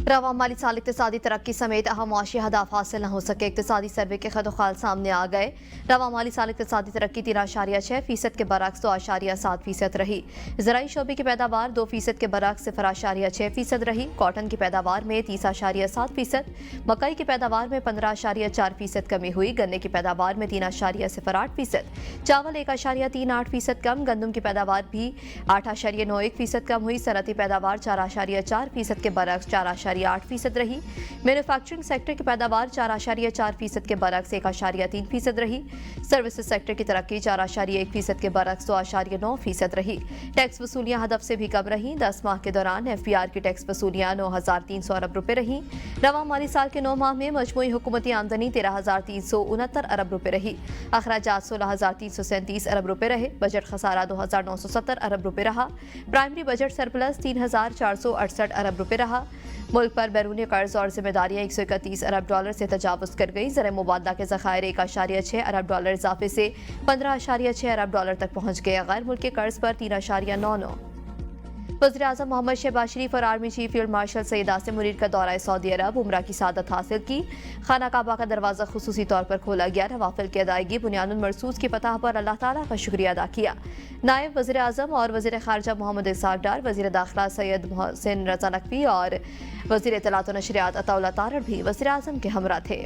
रवा माली साल इक्तिसादी तरक्की समेत अहम मुआशी हदाफ हासिल न हो सके। इक्तिसादी सर्वे के खदोखाल सामने आ गए। रवा माली साल इक्तिसादी तरक्की 3.6% के बरक्स 2.7% रही। ज़राई शोबे की पैदावार 2% के बरक्स 0.6% रही। कॉटन की पैदावार में 30.7%, मकई की पैदावार में 15.4% कमी हुई। गन्ने की पैदावार में 3.08%, चावल 1.38% कम। गंदम की पैदावार भी 8.91% कम हुई। सनती पैदावार 4.4% के बरक्स 4.8% रही। मैन्युफैक्चरिंग सेक्टर की पैदावार 4.4% के बरक्स 1.3% रही। सर्विसेज सेक्टर की तरक्की 4.1% के बरक्स 2.9% रही। टैक्स वसूलियां हदफ से भी कम रही। 10 माह के दौरान FBR की टैक्स वसूलियां 9,300 अरब रुपए रही। रवा माली साल के 9 माह में मजमूई हुकूमती आमदनी 13,369 अरब रुपए रही। अखराजात 16,337 अरब रुपए रहे। बजट खसारा 2,970 अरब रुपए रहा। प्राइमरी बजट सरप्लस 3,468 अरब रुपए रहा। मुल्क पर बैरूनी कर्ज और जिम्मेदारियां 131 अरब डॉलर से तजावुज कर गई। ज़र मुबादला के ज़खायर 1.6 अरब डॉलर इजाफे से 15.6 अरब डॉलर तक पहुँच गए। गैर मुल्की कर्ज पर 3.99। वज़ीर आज़म मोहम्मद शहबाज शरीफ और army chief field marshal Syed Asim Munir का दौरा सऊदी अरब। उमरा की सादत हासिल की। खाना काबा का दरवाज़ा खुसूसी तौर पर खोला गया। नवाफिल की अदायगी बुनियादुल मरसूस की फतह पर अल्लाह ताला का शुक्रिया अदा किया। नायब वज़ीर आज़म और वज़ीर ख़ारजा मोहम्मद इस्हाक़ डार, वज़ीर दाखिला सैयद मोहसिन रज़ा नकवी और वज़ीर इत्तलात व नशरियात अताउल्लाह तारड़ भी वज़ीर आज़म के हमरा थे।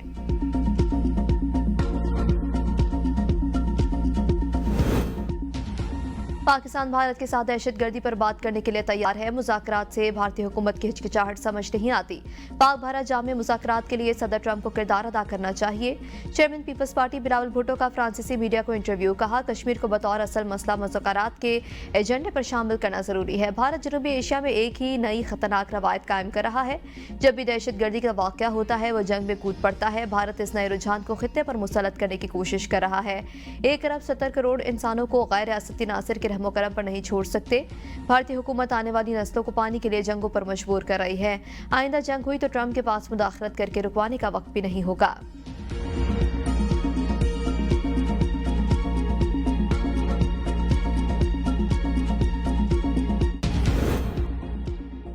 पाकिस्तान भारत के साथ दहशतगर्दी पर बात करने के लिए तैयार है। मुज़ाकरात से भारतीय हुकूमत की हिचकिचाहट समझ नहीं आती। पाक भारत जामे मुज़ाकरात के लिए सदर ट्रंप को किरदार अदा करना चाहिए। Chairman peoples party Bilawal Bhutto का फ्रांसीसी मीडिया को इंटरव्यू। कहा, कश्मीर को बतौर असल मसला मुज़ाकरात के एजेंडे पर शामिल करना जरूरी है। भारत जनूबी एशिया में एक ही नई खतरनाक रवायत कायम कर रहा है। जब भी दहशतगर्दी का वाक़या होता है वो जंग में कूद पड़ता है। भारत इस नए रुझान को खित्ते पर मुसलत करने की कोशिश कर रहा है। 1 अरब 70 करोड़ इंसानों को गैर रियासती नासिर के रहमो करम पर नहीं छोड़ सकते। भारतीय हुकूमत आने वाली नस्लों को पानी के लिए जंगों पर मजबूर कर रही है। आइंदा जंग हुई तो ट्रंप के पास मुदाखलत करके रुकवाने का वक्त भी नहीं होगा।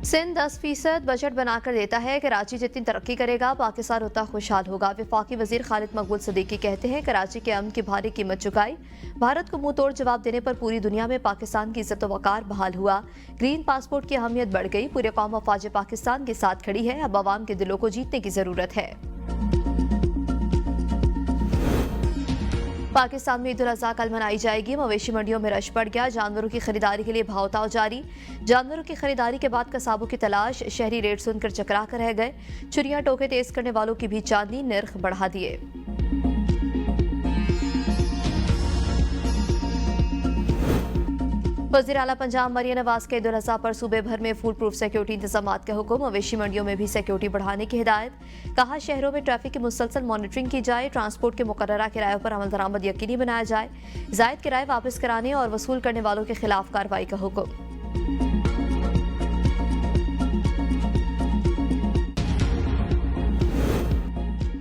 सिंध 10% बजट बनाकर देता है। कराची जितनी तरक्की करेगा पाकिस्तान उतना खुशहाल होगा। वफाकी वजीर खालिद मकबूल सदीकी कहते हैं, कराची के अमन की भारी कीमत चुकाई। भारत को मुंह तोड़ जवाब देने पर पूरी दुनिया में पाकिस्तान की इज्जत व वकार बहाल हुआ। ग्रीन पासपोर्ट की अहमियत बढ़ गई। पूरे कौम अफवाज पाकिस्तान के साथ खड़ी है। अब अवाम के दिलों को जीतने की जरूरत है। पाकिस्तान में ईद उल अज़हा कल मनाई जाएगी। मवेशी मंडियों में रश बढ़ गया। जानवरों की खरीदारी के लिए भावताव जारी। जानवरों की खरीदारी के बाद कसाबों की तलाश। शहरी रेट सुनकर चकरा कर रह गए। चुरियां टोके तेज करने वालों की भी चांदी। निर्ख बढ़ा दिए। वज़ीर आला पंजाब मरियम नवाज के ईद उल अज़हा पर सूबे भर में फुल प्रूफ सिक्योरिटी इंतजामात के हुक्म। मवेशी मंडियों में भी सिक्योरिटी बढ़ाने की हिदायत। कहा, शहरों में ट्रैफिक की मुसलसल मॉनिटरिंग की जाए। ट्रांसपोर्ट के मुकर्ररा किरायों पर अमल दरामद यकीनी बनाया जाए। जायद किराए वापस कराने और वसूल करने वालों के खिलाफ कार्रवाई का हुक्म।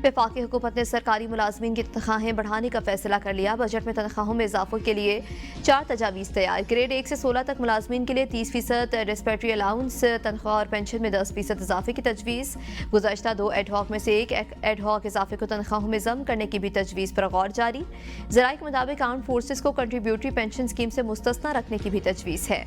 वफाकी हुकूमत ने सरकारी मुलाजमीन की तनख्वाहें बढ़ाने का फैसला कर लिया। बजट में तनख्वाहों में इजाफे के लिए 4 तजावीज़ तैयार। ग्रेड 1 से 16 तक मुलाजमीन के लिए 30% रेस्पेक्टरी अलाउंस, तनख्वाह और पेंशन में 10% इजाफे की तजवीज़। गुज़श्ता 2 एडहॉक में से एक एडहॉक इजाफे को तनख्वाहों में जम करने की भी तजवीज़ पर गौर जारी। ज़राए के मुताबिक आर्म्ड फोर्सेज को कंट्रीब्यूटरी पेंशन स्कीम से मुस्तस्ना रखने की भी तजवीज़ है।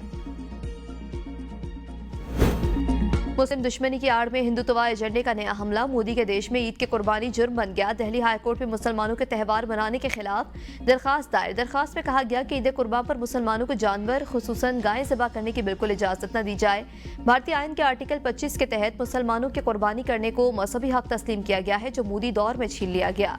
मुस्लिम दुश्मनी की आड़ में हिंदुत्व एजेंडे का नया हमला। मोदी के देश में ईद की कुर्बानी जुर्म बन गया। दिल्ली हाईकोर्ट में मुसलमानों के त्यौहार मनाने के खिलाफ दरखास्त दायर। दरखास्त में कहा गया कि ईद कुर्बान पर मुसलमानों को जानवर खुसूसन गाय ज़िबा करने की बिल्कुल इजाजत न दी जाए। भारतीय आइन के आर्टिकल 25 के तहत मुसलमानों के कुर्बानी करने को मजहबी हक तस्लीम किया गया है, जो मोदी दौर में छीन लिया गया।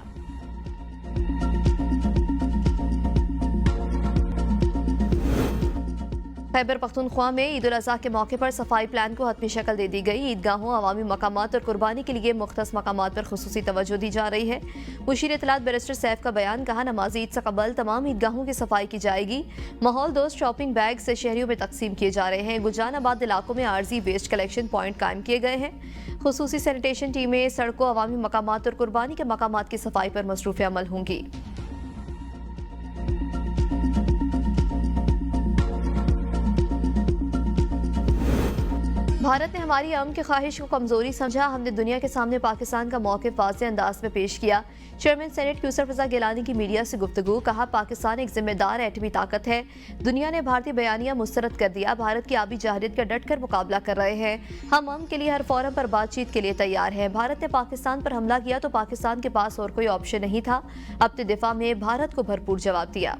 खैबर पख्तूनख्वा में ईद उल अज़हा के मौके पर सफाई प्लान को हतमी शक्ल दे दी गई। ईदगाहों, अवामी मकामात और कुर्बानी के लिए मुख्तस मकामात पर खुसूसी तवज्जो दी जा रही है। मुशीर इत्तलात बैरिस्टर सैफ का बयान। कहा, नमाज ईद से कबल तमाम ईदगाहों की सफाई की जाएगी। माहौल दोस्त शॉपिंग बैग से शहरियों में तकसीम किए जा रहे हैं। गुलजानाबाद इलाकों में आर्जी वेस्ट कलेक्शन पॉइंट कायम किए गए हैं। खुसूसी सैनिटेशन टीमें सड़कों, अवामी मकामात और कुर्बानी के मकामात की सफाई पर मसरूफ़ अमल होंगी। भारत ने हमारी अमन की ख्वाहिश को कमजोरी समझा। हमने दुनिया के सामने पाकिस्तान का मौक़िफ़ वाज़ेह अंदाज में पेश किया। चेयरमैन सेनेट क्यूसर रज़ा गिलानी की मीडिया से गुफ्तगू। कहा, पाकिस्तान एक जिम्मेदार एटमी ताकत है। दुनिया ने भारतीय बयानिया मुस्तरद कर दिया। भारत की आबी जहारियत का डट कर मुकाबला कर रहे हैं। हम अमन के लिए हर फोरम पर बातचीत के लिए तैयार हैं। भारत ने पाकिस्तान पर हमला किया तो पाकिस्तान के पास और कोई ऑप्शन नहीं था। अपने दिफा में भारत को भरपूर जवाब दिया।